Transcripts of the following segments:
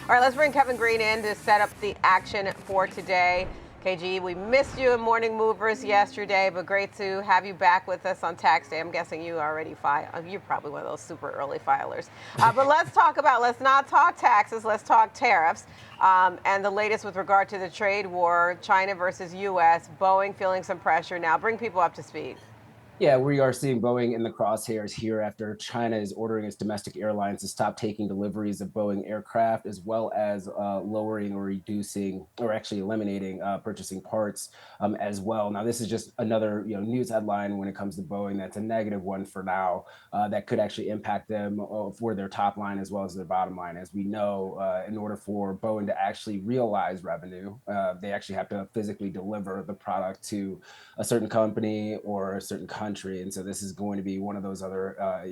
All right, let's bring Kevin Green in to set up the action for today. KG, we missed you in Morning Movers yesterday, but great to have you back with us on tax day. I'm guessing you already filed. You're probably one of those super early filers. But let's not talk taxes, let's talk tariffs. And the latest with regard to the trade war, China versus U.S., Boeing feeling some pressure now. Bring people up to speed. Yeah, we are seeing Boeing in the crosshairs here after China is ordering its domestic airlines to stop taking deliveries of Boeing aircraft, as well as lowering or reducing, or actually eliminating purchasing parts as well. Now, this is just another news headline when it comes to Boeing. That's a negative one for now. That could actually impact them for their top line as well as their bottom line. As we know, in order for Boeing to actually realize revenue, they actually have to physically deliver the product to a certain company or a certain country. And so this is going to be one of those other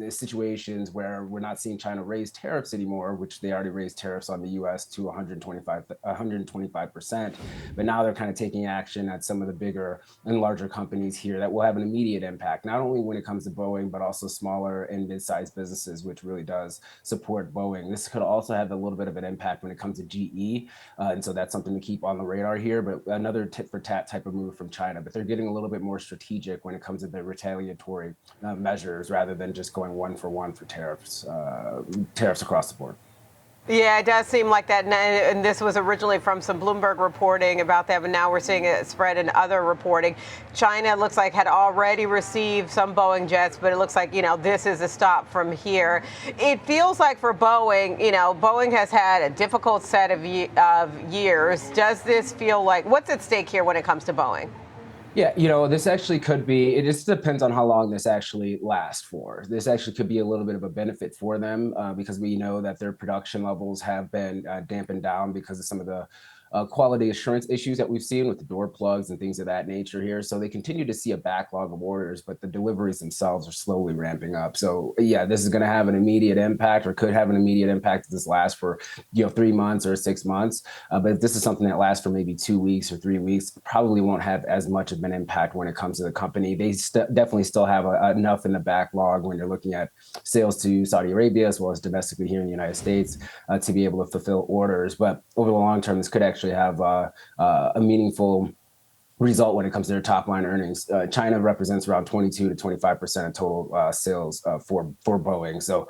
situations where we're not seeing China raise tariffs anymore, which they already raised tariffs on the US to 125%. But now they're kind of taking action at some of the bigger and larger companies here that will have an immediate impact, not only when it comes to Boeing, but also smaller and mid-sized businesses, which really does support Boeing. This could also have a little bit of an impact when it comes to GE. And so that's something to keep on the radar here, but another tit for tat type of move from China. But they're getting a little bit more strategic when it comes to the retaliatory measures rather than just going one for one for tariffs across the board. Yeah, it does seem like that. And this was originally from some Bloomberg reporting about that, but now we're seeing it spread in other reporting. China looks like had already received some Boeing jets, but it looks like, this is a stop from here. It feels like for Boeing, Boeing has had a difficult set of years. Does this feel like, what's at stake here when it comes to Boeing? Yeah, this actually could be, it just depends on how long this actually lasts for. This actually could be a little bit of a benefit for them because we know that their production levels have been dampened down because of some of the quality assurance issues that we've seen with the door plugs and things of that nature here. So they continue to see a backlog of orders, but the deliveries themselves are slowly ramping up. So yeah, this is going to have an immediate impact, or could have an immediate impact if this lasts for 3 months or 6 months. But if this is something that lasts for maybe 2 weeks or 3 weeks, probably won't have as much of an impact when it comes to the company. They definitely still have enough in the backlog when you're looking at sales to Saudi Arabia as well as domestically here in the United States to be able to fulfill orders. But over the long term, this could actually have a meaningful result when it comes to their top line earnings. China represents around 22 to 25% of total sales for Boeing. So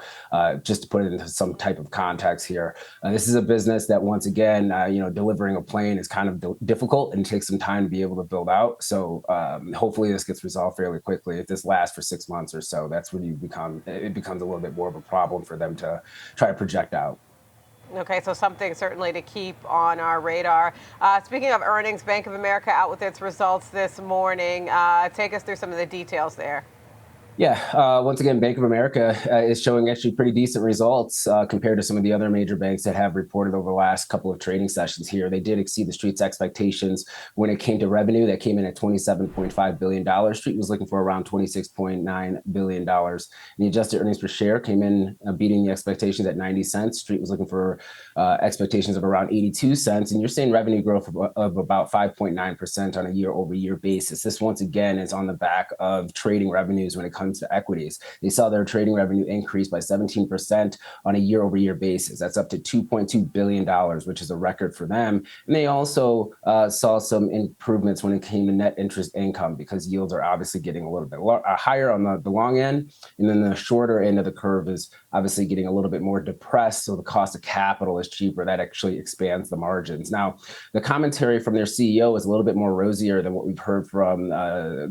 just to put it into some type of context here, this is a business that once again, delivering a plane is kind of difficult and takes some time to be able to build out. So hopefully this gets resolved fairly quickly. If this lasts for 6 months or so, that's when it becomes a little bit more of a problem for them to try to project out. Okay, so something certainly to keep on our radar. Speaking of earnings, Bank of America out with its results this morning. Take us through some of the details there. Yeah, once again, Bank of America is showing actually pretty decent results compared to some of the other major banks that have reported over the last couple of trading sessions here. They did exceed the street's expectations when it came to revenue. That came in at $27.5 billion. Street was looking for around $26.9 billion. And the adjusted earnings per share came in beating the expectations at 90 cents. Street was looking for expectations of around 82 cents. And you're seeing revenue growth of about 5.9% on a year over year basis. This once again is on the back of trading revenues when it comes to equities. They saw their trading revenue increase by 17% on a year over year basis. That's up to $2.2 billion, which is a record for them. And they also saw some improvements when it came to net interest income because yields are obviously getting a little bit higher on the long end. And then the shorter end of the curve is obviously getting a little bit more depressed. So the cost of capital is cheaper. That actually expands the margins. Now, the commentary from their CEO is a little bit more rosier than what we've heard from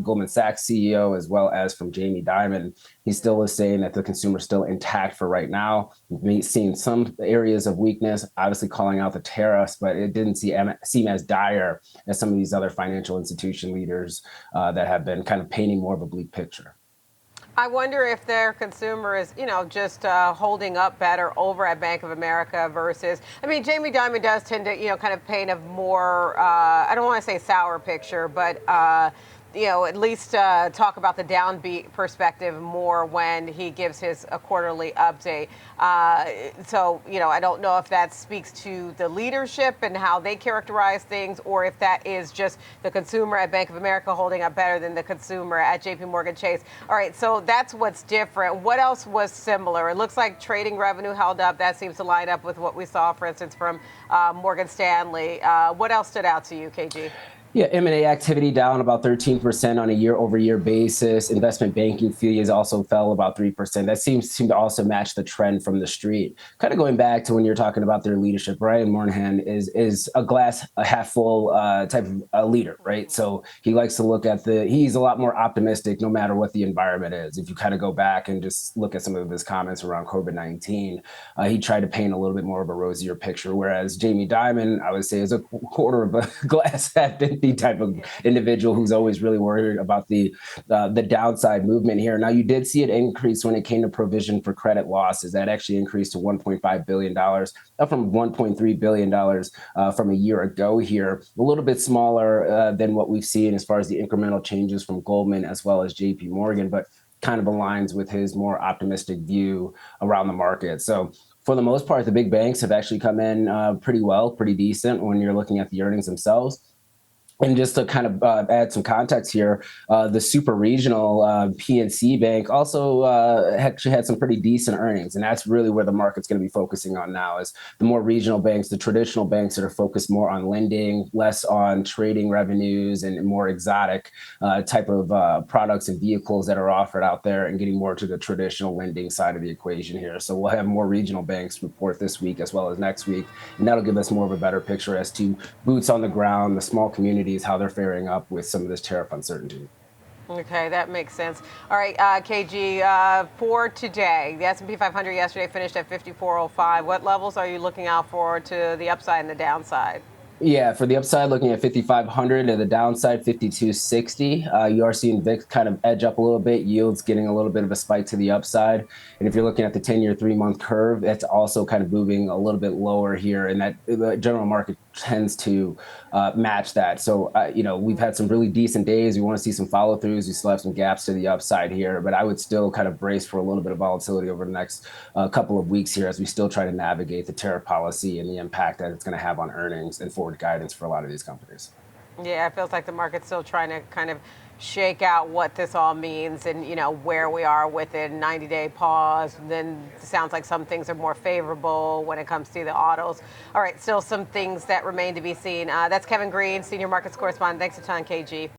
Goldman Sachs CEO as well as from Jamie Dimon. He still is saying that the consumer is still intact for right now. We've seen some areas of weakness, obviously calling out the tariffs, but it didn't seem as dire as some of these other financial institution leaders that have been kind of painting more of a bleak picture. I wonder if their consumer is, just holding up better over at Bank of America versus, Jamie Dimon does tend to, kind of paint a more, I don't want to say sour picture, but at least talk about the downbeat perspective more when he gives his quarterly update. So, I don't know if that speaks to the leadership and how they characterize things, or if that is just the consumer at Bank of America holding up better than the consumer at JP Morgan Chase. All right, so that's what's different. What else was similar? It looks like trading revenue held up. That seems to line up with what we saw, for instance, from Morgan Stanley. What else stood out to you, KG? Yeah, M&A activity down about 13% on a year-over-year basis. Investment banking fees also fell about 3%. That seems to also match the trend from the street. Kind of going back to when you're talking about their leadership, Brian Moynihan is a glass half full type of leader, right? So he likes to look at he's a lot more optimistic no matter what the environment is. If you kind of go back and just look at some of his comments around COVID-19, he tried to paint a little bit more of a rosier picture, whereas Jamie Dimon, I would say, is a quarter of a glass half empty type of individual who's always really worried about the downside movement here. Now, you did see it increase when it came to provision for credit losses. That actually increased to $1.5 billion, up from $1.3 billion from a year ago here. A little bit smaller than what we've seen as far as the incremental changes from Goldman as well as JP Morgan, but kind of aligns with his more optimistic view around the market. So for the most part, the big banks have actually come in pretty well, pretty decent when you're looking at the earnings themselves. And just to kind of add some context here, the super regional PNC Bank also actually had some pretty decent earnings. And that's really where the market's going to be focusing on now, is the more regional banks, the traditional banks that are focused more on lending, less on trading revenues, and more exotic type of products and vehicles that are offered out there, and getting more to the traditional lending side of the equation here. So we'll have more regional banks report this week as well as next week. And that'll give us more of a better picture as to boots on the ground, the small communities, how they're faring up with some of this tariff uncertainty. Okay, that makes sense. All right, KG, for today, the S&P 500 yesterday finished at 5405. What levels are you looking out for to the upside and the downside? Yeah, for the upside, looking at 5,500, and the downside, 5,260. You are seeing VIX kind of edge up a little bit, yields getting a little bit of a spike to the upside. And if you're looking at the 10-year, 3-month curve, that's also kind of moving a little bit lower here, and that the general market tends to match that. So, we've had some really decent days. We want to see some follow throughs. We still have some gaps to the upside here, but I would still kind of brace for a little bit of volatility over the next couple of weeks here as we still try to navigate the tariff policy and the impact that it's going to have on earnings and forward guidance for a lot of these companies. Yeah, it feels like the market's still trying to kind of shake out what this all means, and where we are within 90-day pause. And then it sounds like some things are more favorable when it comes to the autos. All right, still some things that remain to be seen. That's Kevin Green, senior markets correspondent. Thanks a ton, KG.